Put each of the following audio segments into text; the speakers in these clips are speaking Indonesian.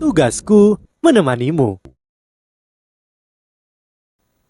Tugasku menemanimu.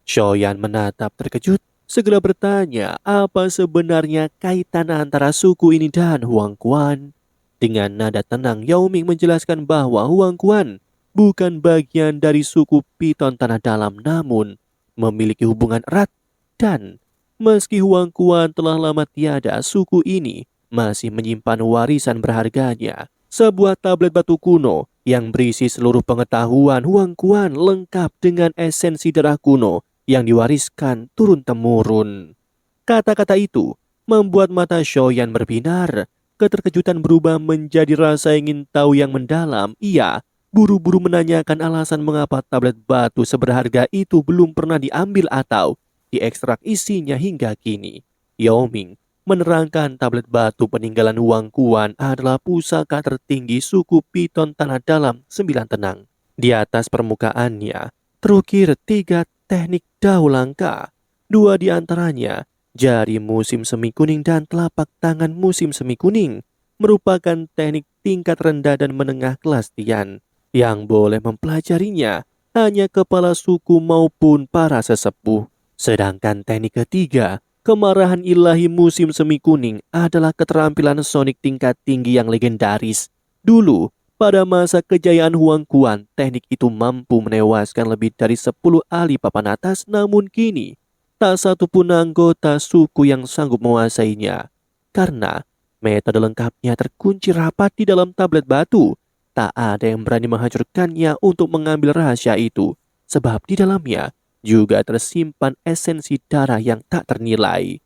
Shoyan menatap terkejut, segera bertanya apa sebenarnya kaitan antara suku ini dan Huang Quan. Dengan nada tenang, Yao Ming menjelaskan bahwa Huang Quan bukan bagian dari suku Piton Tanah Dalam, namun memiliki hubungan erat. Dan meski Huang Quan telah lama tiada, suku ini masih menyimpan warisan berharganya, sebuah tablet batu kuno yang berisi seluruh pengetahuan Huang Quan lengkap dengan esensi darah kuno yang diwariskan turun-temurun. Kata-kata itu membuat mata Shoyan berbinar. Keterkejutan berubah menjadi rasa ingin tahu yang mendalam. Ia buru-buru menanyakan alasan mengapa tablet batu seberharga itu belum pernah diambil atau diekstrak isinya hingga kini. Yao Ming menerangkan tablet batu peninggalan Huang Quan adalah pusaka tertinggi suku Piton Tanah Dalam Sembilan Tenang. Di atas permukaannya terukir 3 teknik dao langka. 2 di antaranya, jari musim semi kuning dan telapak tangan musim semi kuning, merupakan teknik tingkat rendah dan menengah kelas Tian. Yang boleh mempelajarinya hanya kepala suku maupun para sesepuh. Sedangkan teknik ketiga, kemarahan ilahi musim semi kuning, adalah keterampilan sonik tingkat tinggi yang legendaris. Dulu, pada masa kejayaan Huang Quan, teknik itu mampu menewaskan lebih dari 10 ahli papan atas, namun kini tak satu pun anggota suku yang sanggup menguasainya. Karena metode lengkapnya terkunci rapat di dalam tablet batu, tak ada yang berani menghancurkannya untuk mengambil rahasia itu, sebab di dalamnya juga tersimpan esensi darah yang tak ternilai.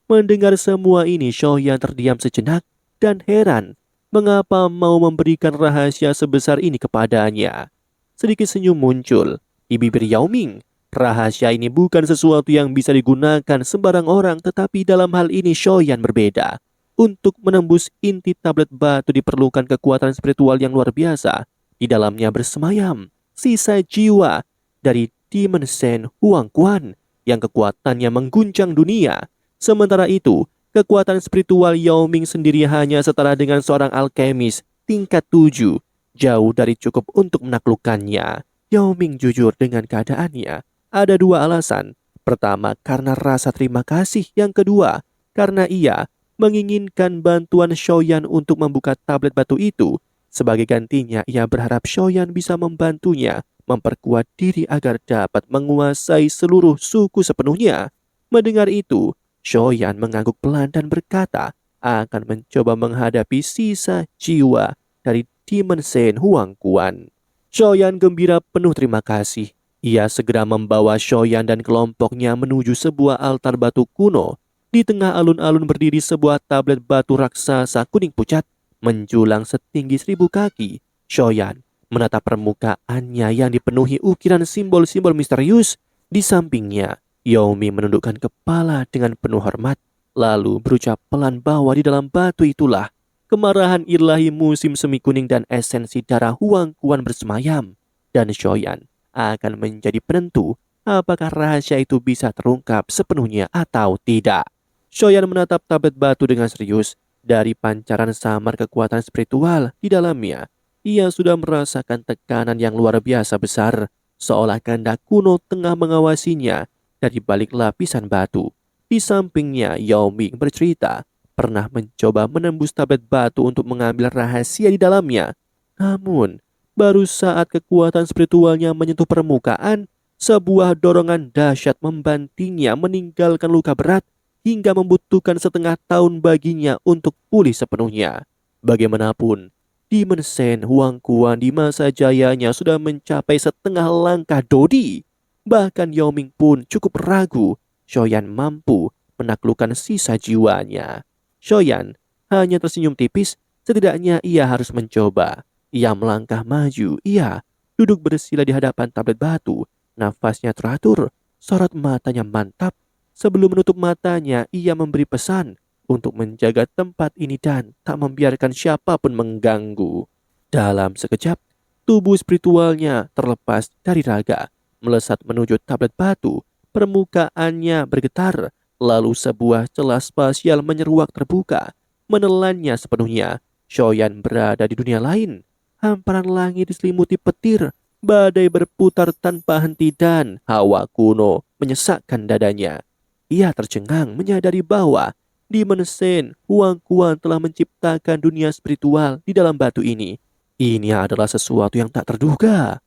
Mendengar semua ini, Shoyan terdiam sejenak dan heran mengapa mau memberikan rahasia sebesar ini kepadanya. Sedikit senyum muncul di bibir Yao Ming. Rahasia ini bukan sesuatu yang bisa digunakan sembarang orang, tetapi dalam hal ini Shoyan berbeda. Untuk menembus inti tablet batu diperlukan kekuatan spiritual yang luar biasa. Di dalamnya bersemayam sisa jiwa dari Demon Sen Huang Quan yang kekuatannya mengguncang dunia. Sementara itu, kekuatan spiritual Yao Ming sendiri hanya setara dengan seorang alkemis tingkat 7, jauh dari cukup untuk menaklukkannya. Yao Ming jujur dengan keadaannya. Ada 2 alasan. Pertama, karena rasa terima kasih. Yang kedua, karena ia menginginkan bantuan Shoyan untuk membuka tablet batu itu. Sebagai gantinya, ia berharap Shoyan bisa membantunya memperkuat diri agar dapat menguasai seluruh suku sepenuhnya. Mendengar itu, Shoyan mengangguk pelan dan berkata akan mencoba menghadapi sisa jiwa dari Demon Sen Huang Quan. Shoyan gembira penuh terima kasih. Ia segera membawa Shoyan dan kelompoknya menuju sebuah altar batu kuno. Di tengah alun-alun berdiri sebuah tablet batu raksasa kuning pucat menjulang setinggi 1000 kaki. Shoyan menatap permukaannya yang dipenuhi ukiran simbol-simbol misterius. Di sampingnya, Yao Ming menundukkan kepala dengan penuh hormat, lalu berucap pelan bahwa di dalam batu itulah kemarahan ilahi musim semi kuning dan esensi darah Huang Quan bersemayam. Dan Shoyan akan menjadi penentu apakah rahasia itu bisa terungkap sepenuhnya atau tidak. Shoyan menatap tablet batu dengan serius. Dari pancaran samar kekuatan spiritual di dalamnya, ia sudah merasakan tekanan yang luar biasa besar, seolah kehendak kuno tengah mengawasinya dari balik lapisan batu. Di sampingnya, Yao Ming bercerita pernah mencoba menembus tablet batu untuk mengambil rahasia di dalamnya. Namun, baru saat kekuatan spiritualnya menyentuh permukaan, sebuah dorongan dahsyat membantingnya meninggalkan luka berat hingga membutuhkan setengah tahun baginya untuk pulih sepenuhnya. Bagaimanapun, Demon Sen Huang Quan di masa jayanya sudah mencapai setengah langkah Dodi. Bahkan Yao Ming pun cukup ragu Shoyan mampu menaklukkan sisa jiwanya. Shoyan hanya tersenyum tipis, setidaknya ia harus mencoba. Ia melangkah maju, ia duduk bersila di hadapan tablet batu. Nafasnya teratur, sorot matanya mantap. Sebelum menutup matanya, ia memberi pesan untuk menjaga tempat ini dan tak membiarkan siapapun mengganggu. Dalam sekejap, tubuh spiritualnya terlepas dari raga, melesat menuju tablet batu. Permukaannya bergetar, lalu sebuah celah spasial menyeruak terbuka, menelannya sepenuhnya. Shoyan berada di dunia lain. hamparan langit diselimuti petir, badai berputar tanpa henti dan hawa kuno menyesakkan dadanya. Ia tercengang menyadari bahwa Demon Sen Huang Quan telah menciptakan dunia spiritual di dalam batu ini. Ini adalah sesuatu yang tak terduga.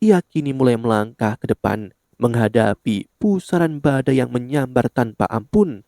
Ia kini mulai melangkah ke depan menghadapi pusaran badai yang menyambar tanpa ampun.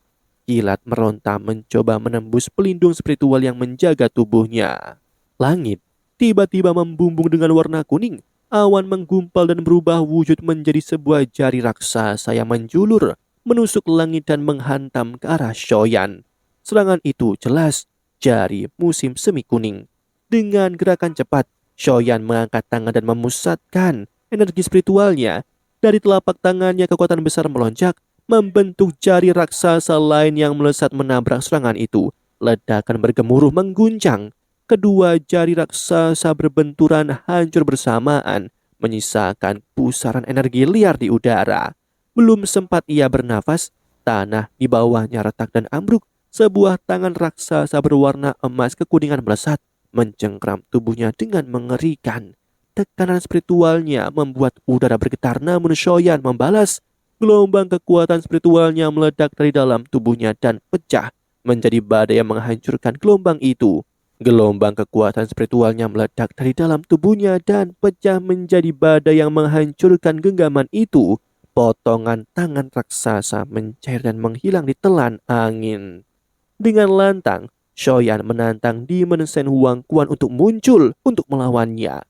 Kilat meronta mencoba menembus pelindung spiritual yang menjaga tubuhnya. Langit tiba-tiba membumbung dengan warna kuning. Awan menggumpal dan berubah wujud menjadi sebuah jari raksasa yang menjulur, menusuk langit dan menghantam ke arah Shoyan. Serangan itu jelas jari musim semi kuning. Dengan gerakan cepat, Shoyan mengangkat tangan dan memusatkan energi spiritualnya. Dari telapak tangannya kekuatan besar melonjak, membentuk jari raksasa lain yang melesat menabrak serangan itu. Ledakan bergemuruh mengguncang. Kedua jari raksasa berbenturan hancur bersamaan, menyisakan pusaran energi liar di udara. Belum sempat ia bernafas, tanah di bawahnya retak dan ambruk. Sebuah tangan raksasa berwarna emas kekuningan melesat, mencengkram tubuhnya dengan mengerikan. Tekanan spiritualnya membuat udara bergetar, namun Shoyan membalas. Gelombang kekuatan spiritualnya meledak dari dalam tubuhnya dan pecah menjadi badai yang menghancurkan gelombang itu. Gelombang kekuatan spiritualnya meledak dari dalam tubuhnya dan pecah menjadi badai yang menghancurkan genggaman itu. Potongan tangan raksasa mencair dan menghilang ditelan angin. Dengan lantang, Shoyan menantang Demon Sen Huang Quan untuk muncul untuk melawannya.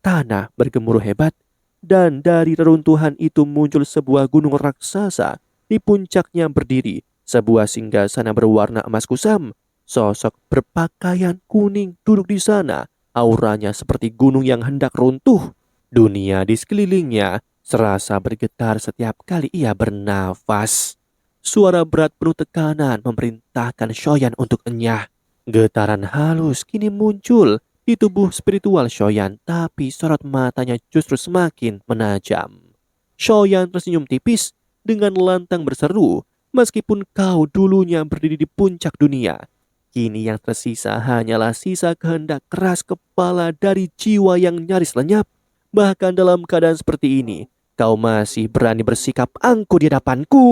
Tanah bergemuruh hebat, dan dari reruntuhan itu muncul sebuah gunung raksasa. Di puncaknya berdiri sebuah singgasana berwarna emas kusam. Sosok berpakaian kuning duduk di sana. Auranya seperti gunung yang hendak runtuh. Dunia di sekelilingnya serasa bergetar setiap kali ia bernafas. Suara berat penuh tekanan memerintahkan Shoyan untuk enyah. Getaran halus kini muncul di tubuh spiritual Shoyan, tapi sorot matanya justru semakin menajam. Shoyan tersenyum tipis dengan lantang berseru, "Meskipun kau dulunya berdiri di puncak dunia, kini yang tersisa hanyalah sisa kehendak keras kepala dari jiwa yang nyaris lenyap. Bahkan dalam keadaan seperti ini, kau masih berani bersikap angkuh di hadapanku."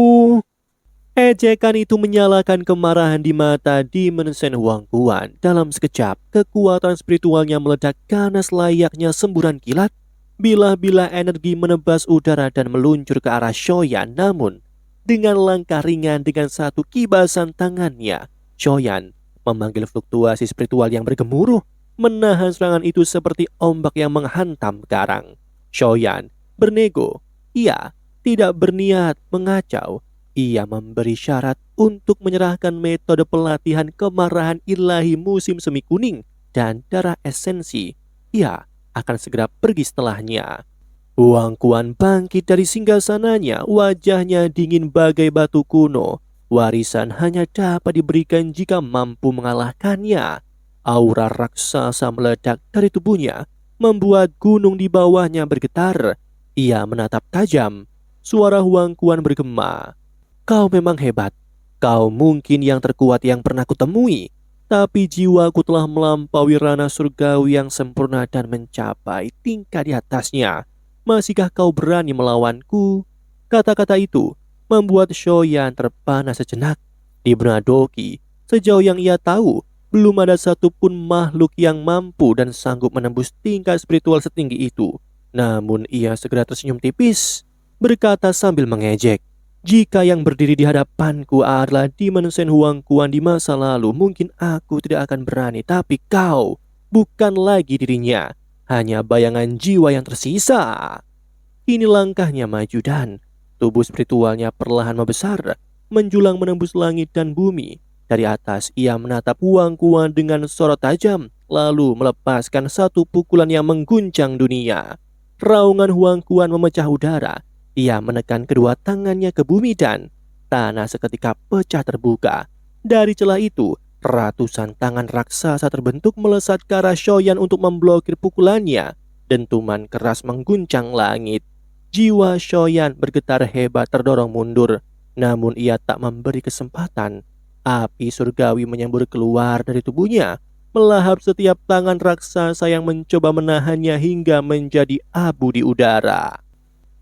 Ejekan itu menyalakan kemarahan di mata Demon Sen Huang Quan. Dalam sekejap, kekuatan spiritualnya meledak ganas layaknya semburan kilat. Bilah-bilah energi menebas udara dan meluncur ke arah Shoyan. Namun, dengan langkah ringan dengan satu kibasan tangannya, Shoyan memanggil fluktuasi spiritual yang bergemuruh, menahan serangan itu seperti ombak yang menghantam karang. Shoyan bernego. Ia tidak berniat mengacau. Ia memberi syarat untuk menyerahkan metode pelatihan kemarahan ilahi musim semi kuning dan darah esensi. Ia akan segera pergi setelahnya. Huang Quan bangkit dari singgasananya, wajahnya dingin bagai batu kuno. Warisan hanya dapat diberikan jika mampu mengalahkannya. Aura raksasa meledak dari tubuhnya, membuat gunung di bawahnya bergetar. Ia menatap tajam. Suara Huang Quan bergema, "Kau memang hebat. Kau mungkin yang terkuat yang pernah kutemui. Tapi jiwaku telah melampaui ranah surgawi yang sempurna dan mencapai tingkat di atasnya. Masihkah kau berani melawanku?" Kata-kata itu membuat Shoyan terpana sejenak. Di Benadoki, sejauh yang ia tahu, belum ada satupun makhluk yang mampu dan sanggup menembus tingkat spiritual setinggi itu. Namun ia segera tersenyum tipis, berkata sambil mengejek, "Jika yang berdiri di hadapanku adalah Demon Sen Huang Quan di masa lalu, mungkin aku tidak akan berani. Tapi kau bukan lagi dirinya, hanya bayangan jiwa yang tersisa." Kini langkahnya maju dan tubuh spiritualnya perlahan membesar, menjulang menembus langit dan bumi. Dari atas ia menatap Huang Quan dengan sorot tajam, lalu melepaskan satu pukulan yang mengguncang dunia. Raungan Huang Quan memecah udara. Ia menekan kedua tangannya ke bumi dan tanah seketika pecah terbuka. Dari celah itu, ratusan tangan raksasa terbentuk melesat ke arah Shoyan untuk memblokir pukulannya. Dentuman keras mengguncang langit. Jiwa Shoyan bergetar hebat terdorong mundur. Namun ia tak memberi kesempatan. Api surgawi menyembur keluar dari tubuhnya. melahap setiap tangan raksasa yang mencoba menahannya hingga menjadi abu di udara.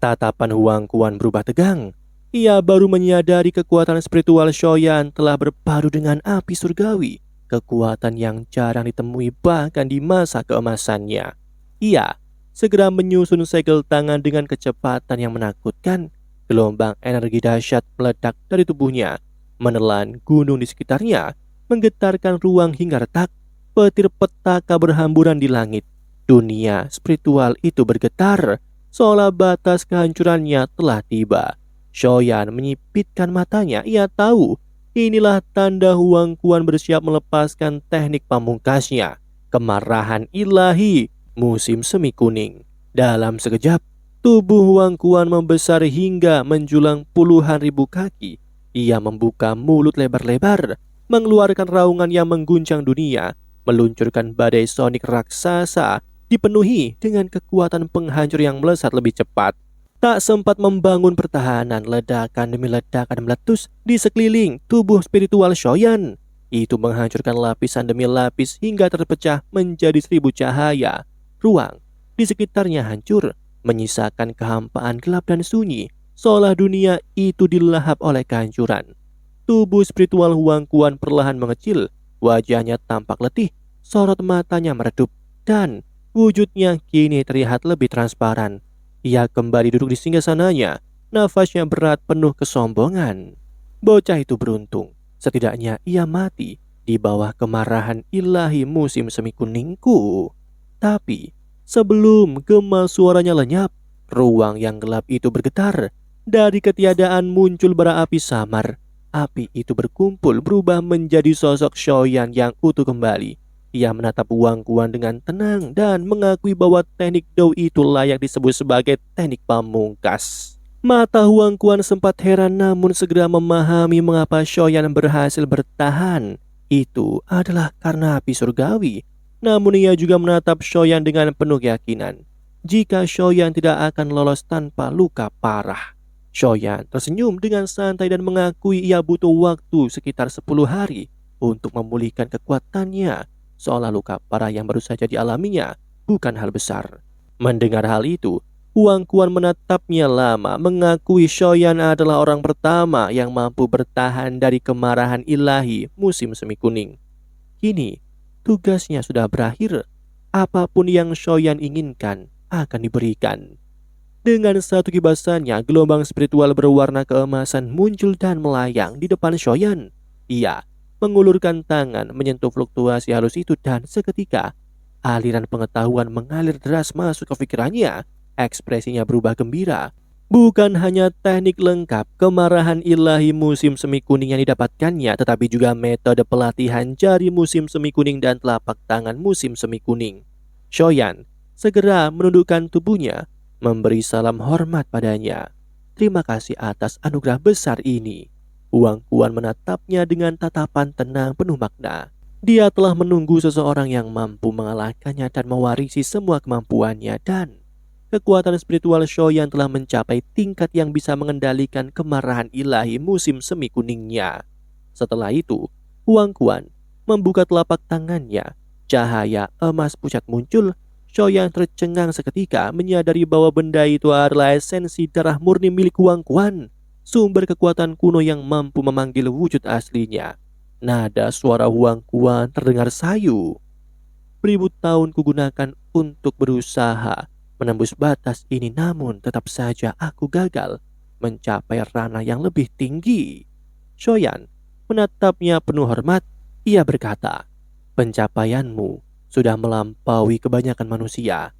Tatapan Huang Quan berubah tegang. Ia baru menyadari kekuatan spiritual Shoyan telah berpadu dengan api surgawi, kekuatan yang jarang ditemui bahkan di masa keemasannya. Ia segera menyusun segel tangan dengan kecepatan yang menakutkan. Gelombang energi dahsyat meledak dari tubuhnya, menelan gunung di sekitarnya, menggetarkan ruang hingga retak. Petir petaka berhamburan di langit. Dunia spiritual itu bergetar, seolah batas kehancurannya telah tiba. Shoyan menyipitkan matanya. Ia tahu inilah tanda Huang Quan bersiap melepaskan teknik pamungkasnya, kemarahan ilahi musim semi kuning. Dalam sekejap, tubuh Huang Quan membesar hingga menjulang puluhan ribu kaki. Ia membuka mulut lebar-lebar, mengeluarkan raungan yang mengguncang dunia, meluncurkan badai sonik raksasa dipenuhi dengan kekuatan penghancur yang melesat lebih cepat. Tak sempat membangun pertahanan, ledakan demi ledakan meletus di sekeliling tubuh spiritual Shoyan. Itu menghancurkan lapisan demi lapis hingga terpecah menjadi 1000 cahaya. Ruang di sekitarnya hancur, menyisakan kehampaan gelap dan sunyi, seolah dunia itu dilahap oleh kehancuran. Tubuh spiritual Huang Quan perlahan mengecil, wajahnya tampak letih, sorot matanya meredup, dan wujudnya kini terlihat lebih transparan. Ia kembali duduk di singgasananya, nafasnya berat penuh kesombongan. Bocah itu beruntung, setidaknya ia mati di bawah kemarahan ilahi musim semi kuningku. Tapi sebelum gema suaranya lenyap, ruang yang gelap itu bergetar. Dari ketiadaan muncul bara api samar. Api itu berkumpul berubah menjadi sosok Shoyan yang utuh kembali. Ia menatap Huang Quan dengan tenang dan mengakui bahwa teknik Dou itu layak disebut sebagai teknik pamungkas. Mata Huang Quan sempat heran namun segera memahami mengapa Shoyan berhasil bertahan. Itu adalah karena api surgawi. Namun ia juga menatap Shoyan dengan penuh keyakinan. Jika Shoyan tidak akan lolos tanpa luka parah. Shoyan tersenyum dengan santai dan mengakui ia butuh waktu sekitar 10 hari untuk memulihkan kekuatannya, seolah luka parah yang baru saja dialaminya bukan hal besar. Mendengar hal itu, Huang Quan menatapnya lama, mengakui Shoyan adalah orang pertama yang mampu bertahan dari kemarahan ilahi musim semi kuning. Kini, tugasnya sudah berakhir. Apapun yang Shoyan inginkan akan diberikan. Dengan satu kibasannya, gelombang spiritual berwarna keemasan muncul dan melayang di depan Shoyan. Ia mengulurkan tangan menyentuh fluktuasi halus itu dan seketika aliran pengetahuan mengalir deras masuk ke pikirannya. Ekspresinya berubah gembira. Bukan hanya teknik lengkap kemarahan ilahi musim semi kuning yang didapatkannya, tetapi juga metode pelatihan jari musim semi kuning dan telapak tangan musim semi kuning. Shoyan segera menundukkan tubuhnya, memberi salam hormat padanya. Terima kasih atas anugerah besar ini. Huang Quan menatapnya dengan tatapan tenang penuh makna. Dia telah menunggu seseorang yang mampu mengalahkannya dan mewarisi semua kemampuannya, dan kekuatan spiritual Shoyan telah mencapai tingkat yang bisa mengendalikan kemarahan ilahi musim semi kuningnya. Setelah itu, Huang Quan membuka telapak tangannya. Cahaya emas pucat muncul. Shoyan tercengang seketika menyadari bahwa benda itu adalah esensi darah murni milik Huang Quan, sumber kekuatan kuno yang mampu memanggil wujud aslinya. Nada suara Huang Quan terdengar sayu. Beribu tahun kugunakan untuk berusaha menembus batas ini, namun tetap saja aku gagal mencapai ranah yang lebih tinggi. Shoyan menatapnya penuh hormat. Ia berkata, pencapaianmu sudah melampaui kebanyakan manusia.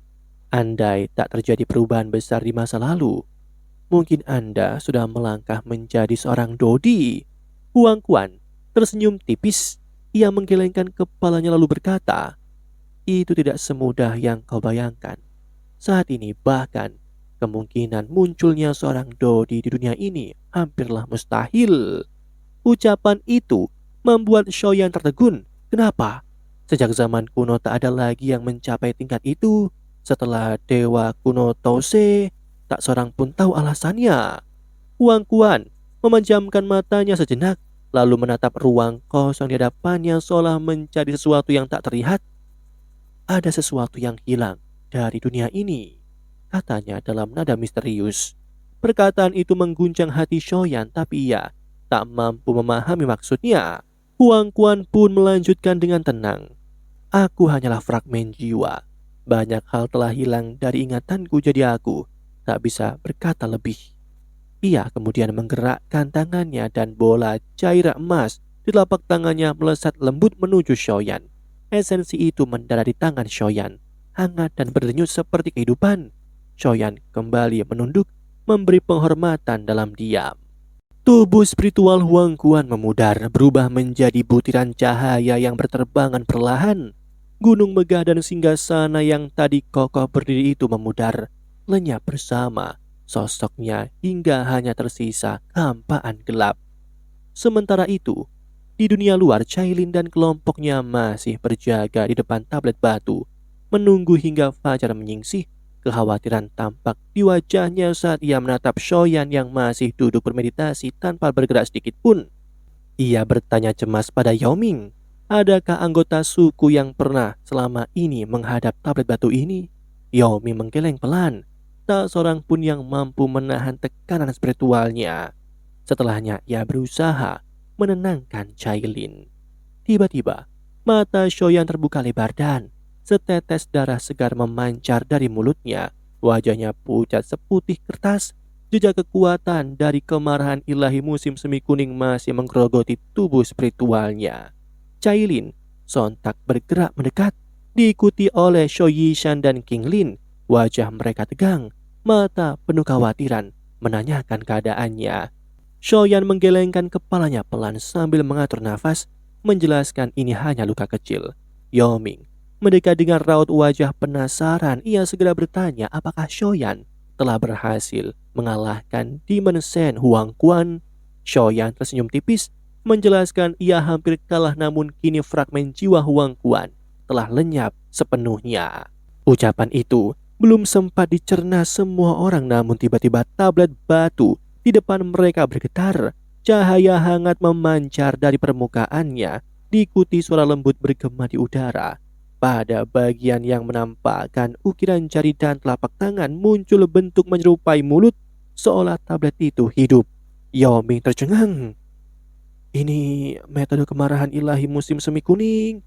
Andai tak terjadi perubahan besar di masa lalu, mungkin Anda sudah melangkah menjadi seorang Dodi. Huang Quan tersenyum tipis. Ia menggelengkan kepalanya lalu berkata, itu tidak semudah yang kau bayangkan. Saat ini bahkan kemungkinan munculnya seorang Dodi di dunia ini hampirlah mustahil. Ucapan itu membuat Shoyan tertegun. Kenapa? Sejak zaman kuno tak ada lagi yang mencapai tingkat itu. Setelah dewa kuno Tose, tak seorang pun tahu alasannya. Huang Quan memejamkan matanya sejenak. lalu menatap ruang kosong di hadapannya seolah mencari sesuatu yang tak terlihat. Ada sesuatu yang hilang dari dunia ini, katanya dalam nada misterius. Perkataan itu mengguncang hati Shoyan, tapi ia tak mampu memahami maksudnya. Huang Quan pun melanjutkan dengan tenang. Aku hanyalah fragmen jiwa. Banyak hal telah hilang dari ingatanku, jadi aku tak bisa berkata lebih. Ia kemudian menggerakkan tangannya dan bola cairan emas di telapak tangannya melesat lembut menuju Shoyan. Esensi itu mendarat di tangan Shoyan, hangat dan berdenyut seperti kehidupan. Shoyan kembali menunduk, memberi penghormatan dalam diam. Tubuh spiritual Huang Quan memudar, berubah menjadi butiran cahaya yang berterbangan perlahan. Gunung megah dan singgasana yang tadi kokoh berdiri itu memudar, lenyap bersama sosoknya hingga hanya tersisa hampaan gelap. Sementara itu, di dunia luar, Cailin dan kelompoknya masih berjaga di depan tablet batu, menunggu hingga fajar menyingsih. Kekhawatiran tampak di wajahnya saat ia menatap Shoyan yang masih duduk bermeditasi tanpa bergerak sedikit pun. Ia bertanya cemas pada Yao Ming, adakah anggota suku yang pernah selama ini menghadap tablet batu ini? Yao Ming menggeleng pelan, tak seorang pun yang mampu menahan tekanan spiritualnya. Setelahnya ia berusaha menenangkan Cailin. Tiba-tiba, mata Shoyan terbuka lebar dan setetes darah segar memancar dari mulutnya. Wajahnya pucat seputih kertas. Jejak kekuatan dari kemarahan ilahi musim semi kuning masih menggerogoti tubuh spiritualnya. Cailin sontak bergerak mendekat, diikuti oleh Sho Yishan dan King Lin. Wajah mereka tegang, mata penuh khawatiran, menanyakan keadaannya. Shoyan menggelengkan kepalanya pelan sambil mengatur nafas, menjelaskan ini hanya luka kecil. Yao Ming mendekat dengan raut wajah penasaran. Ia segera bertanya apakah Shoyan telah berhasil mengalahkan Demon Sen Huang Quan. Shoyan tersenyum tipis, menjelaskan ia hampir kalah, namun kini fragmen jiwa Huang Quan telah lenyap sepenuhnya. Ucapan itu belum sempat dicerna semua orang, namun tiba-tiba tablet batu di depan mereka bergetar. Cahaya hangat memancar dari permukaannya, diikuti suara lembut bergema di udara. Pada bagian yang menampakkan ukiran jari dan telapak tangan muncul bentuk menyerupai mulut, seolah tablet itu hidup. Yao Ming tercengang. Ini metode kemarahan ilahi musim semi kuning.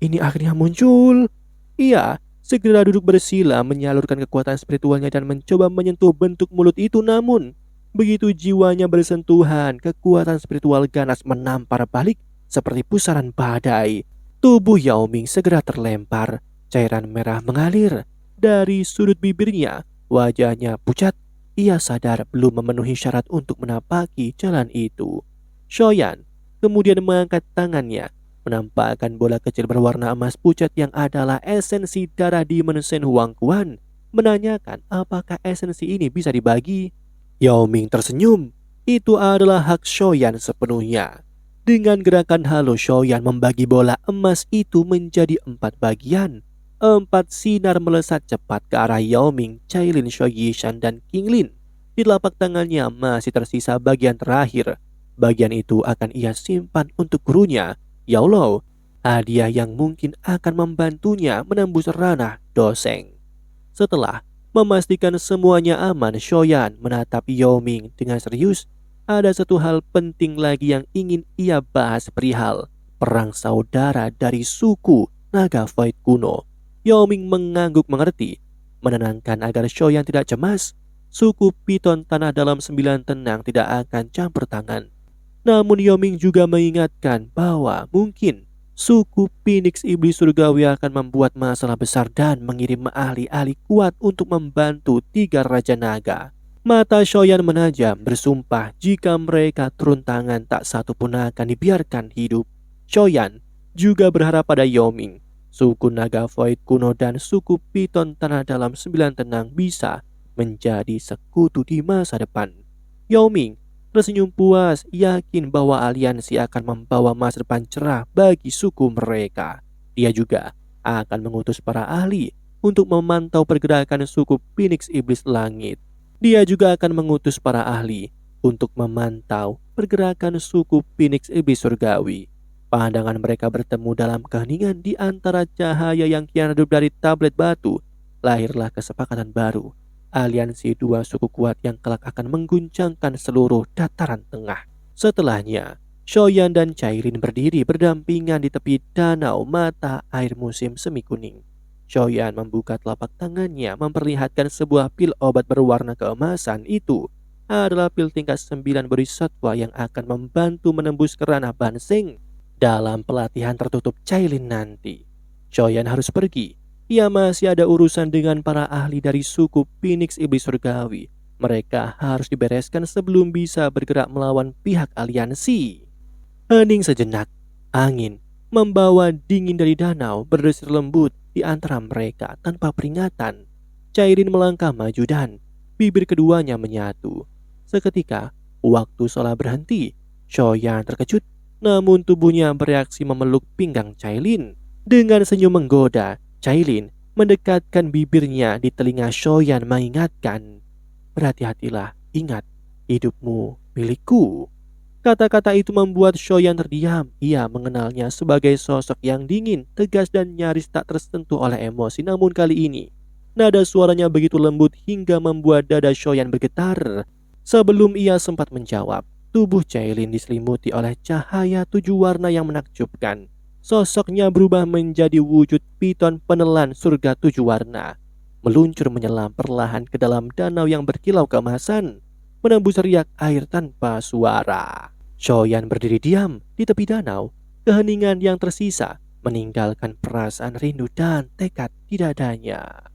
Ini akhirnya muncul. Ia segera duduk bersila, menyalurkan kekuatan spiritualnya dan mencoba menyentuh bentuk mulut itu. Namun begitu jiwanya bersentuhan, kekuatan spiritual ganas menampar balik seperti pusaran badai. Tubuh Yao Ming segera terlempar, cairan merah mengalir dari sudut bibirnya. Wajahnya pucat. Ia sadar belum memenuhi syarat untuk menapaki jalan itu. Shoyan kemudian mengangkat tangannya, menampakkan bola kecil berwarna emas pucat yang adalah esensi darah Demon Sen Huang Quan, menanyakan apakah esensi ini bisa dibagi. Yao Ming tersenyum. Itu adalah hak Shoyan sepenuhnya. Dengan gerakan halus, Shoyan membagi bola emas itu menjadi 4 bagian. 4 sinar melesat cepat ke arah Yao Ming, Cailin, Sho Yishan, dan King Lin. Di telapak tangannya masih tersisa bagian terakhir. Bagian itu akan ia simpan untuk gurunya, Yao Lo, hadiah yang mungkin akan membantunya menembus ranah doseng. Setelah memastikan semuanya aman, Shoyan menatap Yao Ming dengan serius. Ada satu hal penting lagi yang ingin ia bahas, perihal perang saudara dari suku Naga Void kuno. Yao Ming mengangguk mengerti, menenangkan agar Shoyan tidak cemas. Suku Piton Tanah Dalam 9 Tenang tidak akan campur tangan. Namun Yao Ming juga mengingatkan bahwa mungkin suku Phoenix Iblis Surgawi akan membuat masalah besar dan mengirim ahli-ahli kuat untuk membantu 3 Raja Naga. Mata Shoyan menajam, bersumpah jika mereka turun tangan tak satu pun akan dibiarkan hidup. Shoyan juga berharap pada Yao Ming, suku Naga Void kuno dan suku Piton Tanah Dalam 9 Tenang bisa menjadi sekutu di masa depan. Yao Ming tersenyum puas, yakin bahwa aliansi akan membawa masa depan cerah bagi suku mereka. Dia juga akan mengutus para ahli untuk memantau pergerakan suku Phoenix Iblis Langit. Dia juga akan mengutus para ahli untuk memantau pergerakan suku Phoenix Iblis Surgawi. Pandangan mereka bertemu dalam keheningan di antara cahaya yang kian redup dari tablet batu. Lahirlah kesepakatan baru. Aliansi dua suku kuat yang kelak akan mengguncangkan seluruh dataran tengah. Setelahnya, Shoyan dan Cailin berdiri berdampingan di tepi danau mata air musim semi kuning. Shoyan membuka telapak tangannya memperlihatkan sebuah pil obat berwarna keemasan. Itu adalah pil tingkat 9 bodhisattva yang akan membantu menembus kerana Banseng dalam pelatihan tertutup Cailin nanti. Shoyan harus pergi. Ia masih ada urusan dengan para ahli dari suku Phoenix Iblis Surgawi. Mereka harus dibereskan sebelum bisa bergerak melawan pihak aliansi. Hening sejenak. Angin membawa dingin dari danau berdesir lembut di antara mereka tanpa peringatan. Cailin melangkah maju dan bibir keduanya menyatu. Seketika, waktu sholat berhenti. Shoyan terkejut, namun tubuhnya bereaksi memeluk pinggang Cailin. Dengan senyum menggoda, Cailin mendekatkan bibirnya di telinga Shoyan mengingatkan, "Berhati-hatilah, ingat, hidupmu milikku." Kata-kata itu membuat Shoyan terdiam. Ia mengenalnya sebagai sosok yang dingin, tegas dan nyaris tak tersentuh oleh emosi. Namun kali ini, nada suaranya begitu lembut hingga membuat dada Shoyan bergetar. Sebelum ia sempat menjawab, tubuh Cailin diselimuti oleh cahaya 7 warna yang menakjubkan. Sosoknya berubah menjadi wujud piton penelan surga 7 warna. Meluncur menyelam perlahan ke dalam danau yang berkilau keemasan, menembus riak air tanpa suara. Shoyan berdiri diam di tepi danau. Keheningan yang tersisa meninggalkan perasaan rindu dan tekad di dadanya.